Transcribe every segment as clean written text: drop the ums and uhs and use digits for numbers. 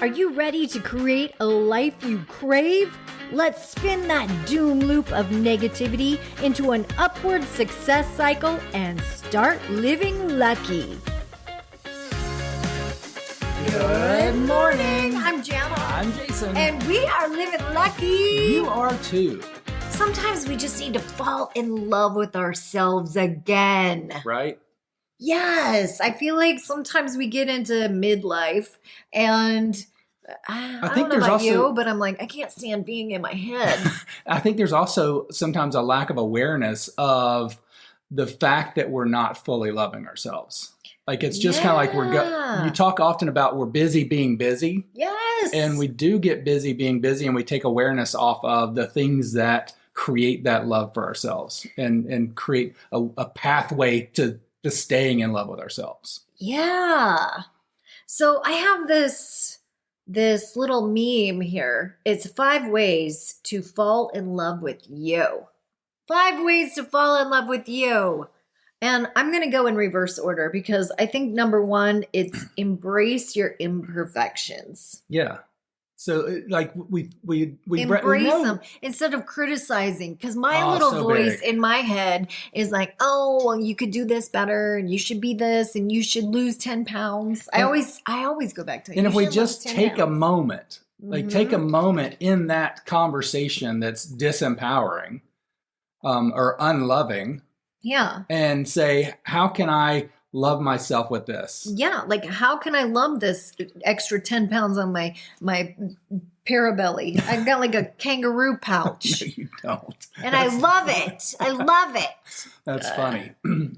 Are you ready to create a life you crave? Let's spin that doom loop of negativity into an upward success cycle and start living lucky. Good morning. I'm Jana. I'm Jason. And we are living lucky. You are too. Sometimes we just need to fall in love with ourselves again. Right? Yes. I feel like sometimes we get into midlife and I think don't know there's about also, you, but I'm like, I can't stand being in my head. I think there's also sometimes a lack of awareness of the fact that we're not fully loving ourselves. Like it's just kind of like you talk often about we're busy being busy. Yes. And we do get busy being busy, and we take awareness off of the things that create that love for ourselves and create a pathway to staying in love with ourselves. Yeah. So I have this little meme here. It's 5 ways to fall in love with you. 5 ways to fall in love with you. And I'm going to go in reverse order because I think number 1, it's embrace your imperfections. Yeah. So like we embrace them instead of criticizing, because my little voice in my head is like, oh, well, you could do this better and you should be this and you should lose 10 pounds. I always go back to, and if we just take a moment, take a moment in that conversation that's disempowering or unloving. Yeah. And say, how can I love myself with this? Yeah. Like, how can I love this extra 10 pounds on my parabelly? I've got like a kangaroo pouch. No, you don't. And I love it. I love it. That's funny.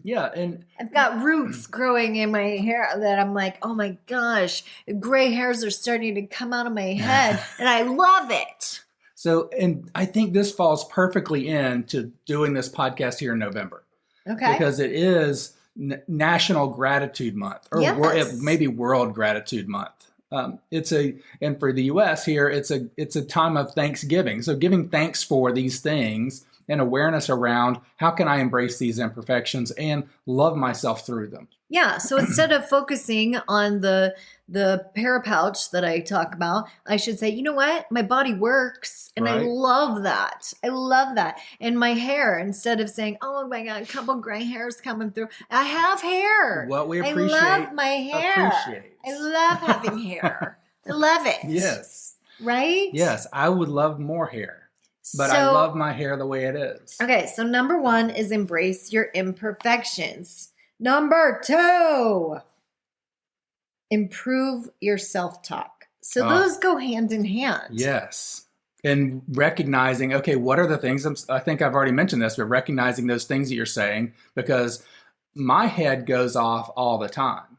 Yeah. And I've got roots growing in my hair that I'm like, oh my gosh, gray hairs are starting to come out of my head. And I love it. So, and I think this falls perfectly into doing this podcast here in November. Okay. Because it is National Gratitude Month, or maybe World Gratitude Month. And for the U.S. here, it's a time of Thanksgiving. So giving thanks for these things and awareness around how can I embrace these imperfections and love myself through them. Yeah. So instead of focusing on the parapouch that I talk about, I should say, you know what? My body works. And right. I love that. I love that. And my hair, instead of saying, oh my God, a couple gray hairs coming through. I have hair. What we appreciate. I love my hair. I love having hair. I love it. Yes. Right? Yes. I would love more hair. But I love my hair the way it is. Okay. So number 1 is embrace your imperfections. Number 2, improve your self-talk. So those go hand in hand. Yes. And recognizing, okay, what are the things, I think I've already mentioned this, but recognizing those things that you're saying, because my head goes off all the time.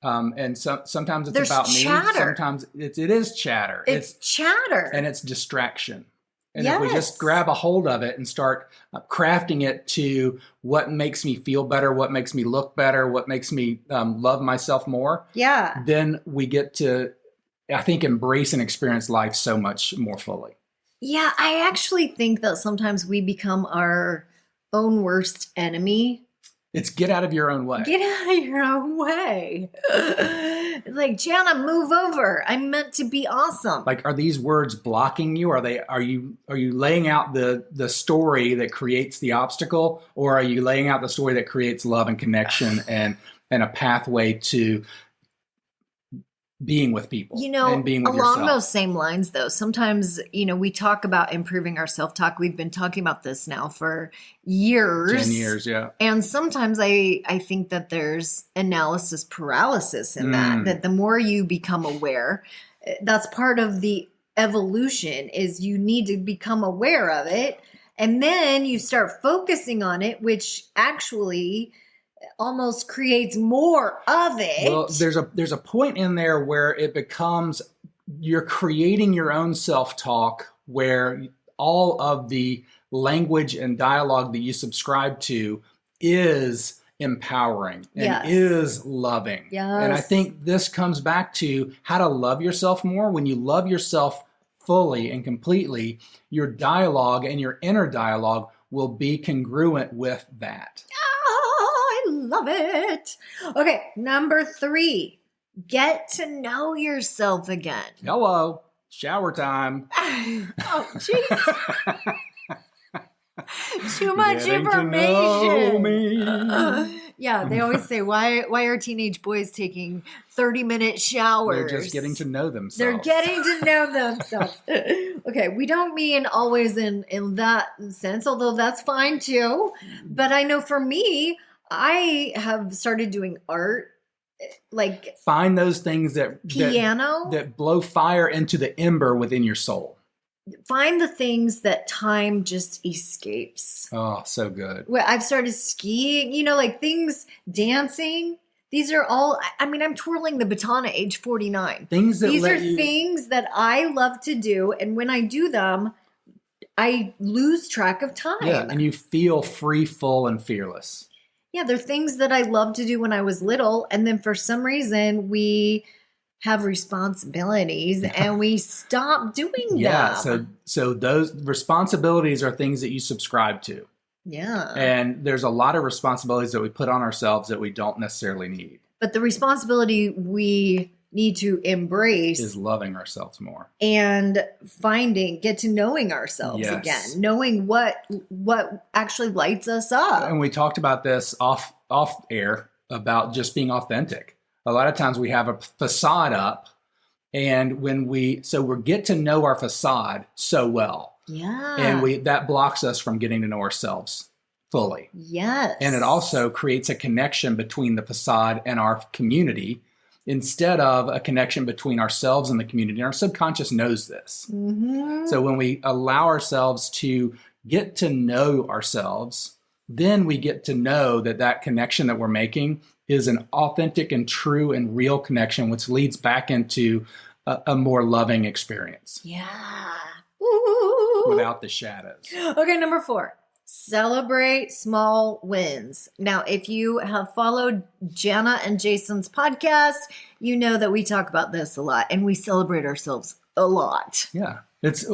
And sometimes it's about chatter. Me. Sometimes it is chatter. It's chatter. And it's distraction. And if we just grab a hold of it and start crafting it to what makes me feel better, what makes me look better, what makes me love myself more, then we get to, I think, embrace and experience life so much more fully. Yeah, I actually think that sometimes we become our own worst enemy. It's get out of your own way. Get out of your own way. It's like, Jana, move over. I'm meant to be awesome. Like, are these words blocking you? Are you laying out the story that creates the obstacle, or are you laying out the story that creates love and connection and a pathway to being with people, and being with yourself? Along those same lines, though, sometimes, we talk about improving our self-talk. We've been talking about this now for years. 10 years, yeah. And sometimes I think that there's analysis paralysis in that the more you become aware, that's part of the evolution, is you need to become aware of it. And then you start focusing on it, which actually almost creates more of it. Well, there's a point in there where it becomes, you're creating your own self-talk where all of the language and dialogue that you subscribe to is empowering and is loving. Yes. And I think this comes back to how to love yourself more. When you love yourself fully and completely, your dialogue and your inner dialogue will be congruent with that. Love it. Okay, number 3, Get to know yourself again. Hello, shower time. Oh, jeez. Too much Getting to information. know me. Yeah, they always say, why are teenage boys taking 30-minute showers? They're just getting to know themselves. They're getting to know themselves. Okay, we don't mean always in that sense, although that's fine too. But I know for me, I have started doing art, like find those things piano, that blow fire into the ember within your soul. Find the things that time just escapes. Oh, so good. Well, I've started skiing, like things, dancing. These are all, I'm twirling the baton at age 49. Things Yeah, and you feel free, full, and fearless. Yeah, they're things that I loved to do when I was little. And then for some reason, we have responsibilities and we stop doing them. Yeah, so those responsibilities are things that you subscribe to. Yeah. And there's a lot of responsibilities that we put on ourselves that we don't necessarily need. But the responsibility we need to embrace is loving ourselves more and get to knowing ourselves again, knowing what actually lights us up. And we talked about this off air about just being authentic. A lot of times we have a facade up, and when we get to know our facade so well. Yeah. And that blocks us from getting to know ourselves fully. Yes. And it also creates a connection between the facade and our community instead of a connection between ourselves and the community. And our subconscious knows this. Mm-hmm. So when we allow ourselves to get to know ourselves, then we get to know that connection that we're making is an authentic and true and real connection, which leads back into a more loving experience. Yeah. Ooh. Without the shadows. Okay, number 4. Celebrate small wins. Now, if you have followed Jana and Jason's podcast, you know that we talk about this a lot and we celebrate ourselves a lot. Yeah. It's,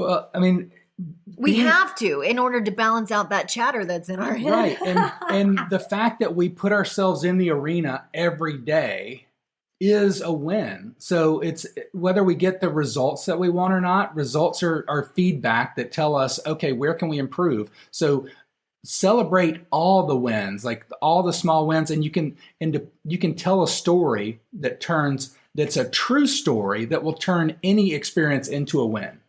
we have to in order to balance out that chatter that's in our head. Right. And the fact that we put ourselves in the arena every day is a win. So it's whether we get the results that we want or not, results are feedback that tell us, okay, where can we improve? So celebrate all the wins, like all the small wins, and you can tell a story that's a true story that will turn any experience into a win.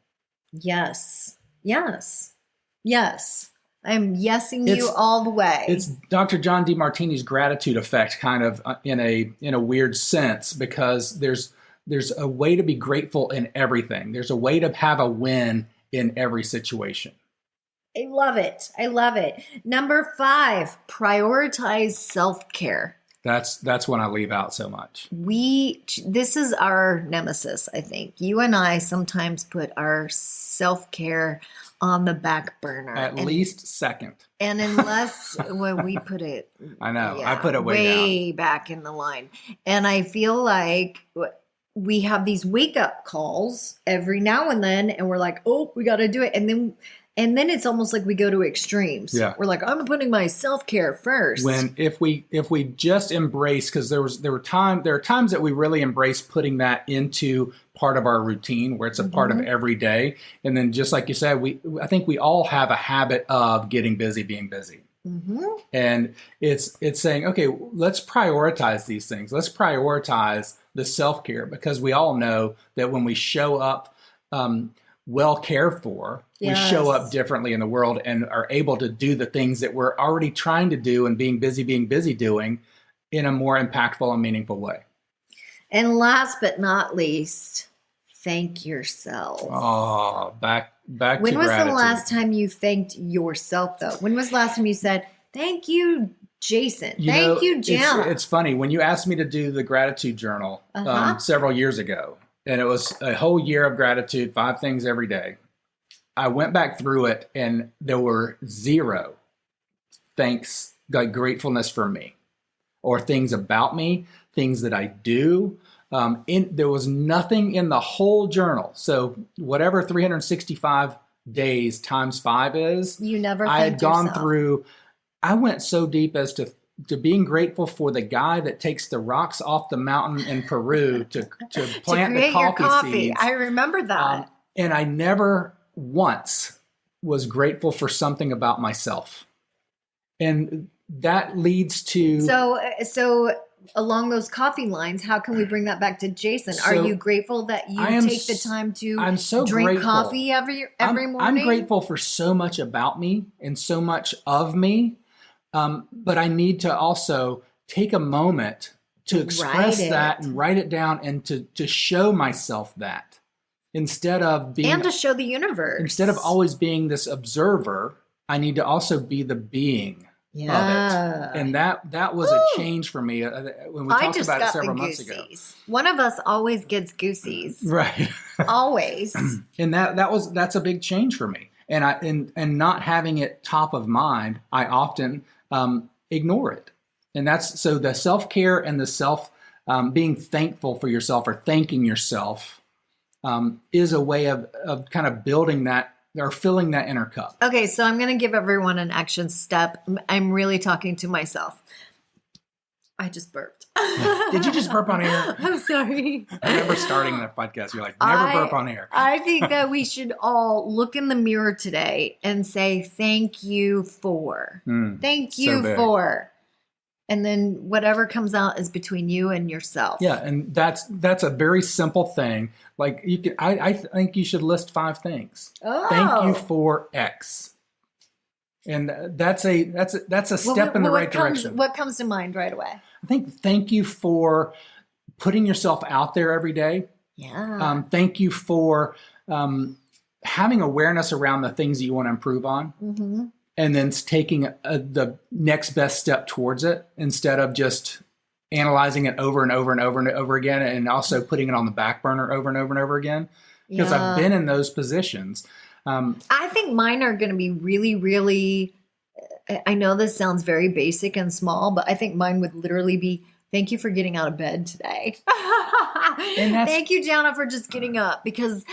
Yes. Yes. Yes. I'm yesing you all the way. It's Dr. John DeMartini's gratitude effect, kind of in a weird sense, because there's a way to be grateful in everything. There's a way to have a win in every situation. I love it. I love it. Number 5, prioritize self-care. That's when I leave out so much. This is our nemesis, I think. You and I sometimes put our self-care on the back burner. At least second. And unless when we put it. I know. I put it way back in the line. And I feel like we have these wake-up calls every now and then, and we're like, oh, we got to do it. And then it's almost like we go to extremes. Yeah. We're like, I'm putting my self-care first. If we just embrace, because there are times that we really embrace putting that into part of our routine where it's a part of every day. And then just like you said, I think we all have a habit of getting busy, being busy. Mm-hmm. And it's saying, okay, let's prioritize these things. Let's prioritize the self-care, because we all know that when we show up well cared for, we show up differently in the world and are able to do the things that we're already trying to do and being busy doing in a more impactful and meaningful way. And last but not least, thank yourself. Oh, back to gratitude. When was the last time you thanked yourself, though? When was the last time you said, thank you, Jason? Thank you, Jana? It's funny. When you asked me to do the gratitude journal several years ago, and it was a whole year of gratitude, 5 things every day, I went back through it and there were 0 thanks, like gratefulness for me, or things about me, things that I do. There was nothing in the whole journal. So whatever 365 days times 5 is, you never. I had gone through. I went so deep as to being grateful for the guy that takes the rocks off the mountain in Peru to plant the coffee seeds. I remember that. And I never once was grateful for something about myself. And that leads to... So along those coffee lines, how can we bring that back to Jason? Are you grateful that you take the time to drink grateful. Coffee every morning? I'm grateful for so much about me and so much of me. But I need to also take a moment to express that and write it down and to show myself that instead of being... And to show the universe. Instead of always being this observer, I need to also be the being of it. And that was a change for me when we talked about it several months ago. One of us always gets goosies. Right. Always. And that's a big change for me. And not having it top of mind, I often ignore it. And so the self-care and the being thankful for yourself or thanking yourself is a way of kind of building that or filling that inner cup. Okay, so I'm going to give everyone an action step. I'm really talking to myself. I just burped. Did you just burp on air? I'm sorry. I remember starting that podcast. You're like, never burp on air. I think that we should all look in the mirror today and say, thank you for. Thank you for. And then whatever comes out is between you and yourself. Yeah, and that's a very simple thing. Like I think you should list 5 things. Oh. Thank you for X. And that's a step in the right direction. What comes to mind right away? I think thank you for putting yourself out there every day. Yeah. Thank you for having awareness around the things you want to improve on. Mm-hmm. And then taking the next best step towards it instead of just analyzing it over and over and over and over again, and also putting it on the back burner over and over and over again. Because I've been in those positions. I think mine are going to be really, really, I know this sounds very basic and small, but I think mine would literally be, thank you for getting out of bed today. Thank you, Jana, for just getting up, because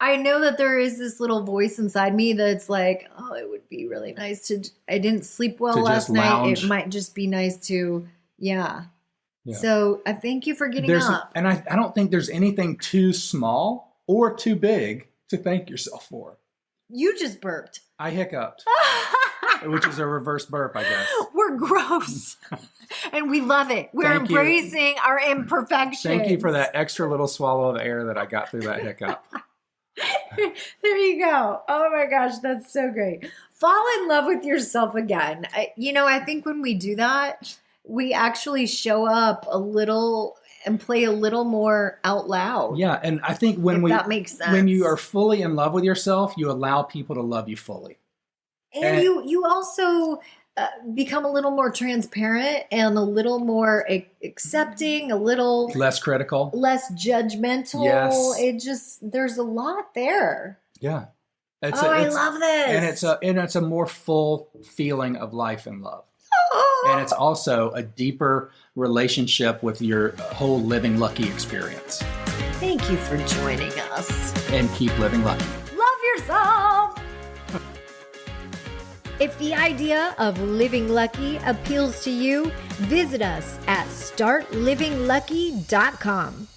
I know that there is this little voice inside me that's like, oh, it would be really nice I didn't sleep well last night. Lounge. It might just be nice to, yeah. So I thank you for getting up. And I don't think there's anything too small or too big to thank yourself for. You just burped. I hiccuped, which is a reverse burp, I guess. We're gross. And we love it. We're embracing our imperfections. Thank you for that extra little swallow of air that I got through that hiccup. There you go. Oh my gosh, that's so great. Fall in love with yourself again. I think when we do that, we actually show up a little and play a little more out loud. Yeah, and I think that makes sense. When you are fully in love with yourself, you allow people to love you fully. And you also become a little more transparent and a little more accepting, a little less critical, less judgmental. Yes. There's a lot there. Yeah. I love this. And it's a more full feeling of life and love. And it's also a deeper relationship with your whole living lucky experience. Thank you for joining us. And keep living lucky. Love yourself. If the idea of living lucky appeals to you, visit us at startlivinglucky.com.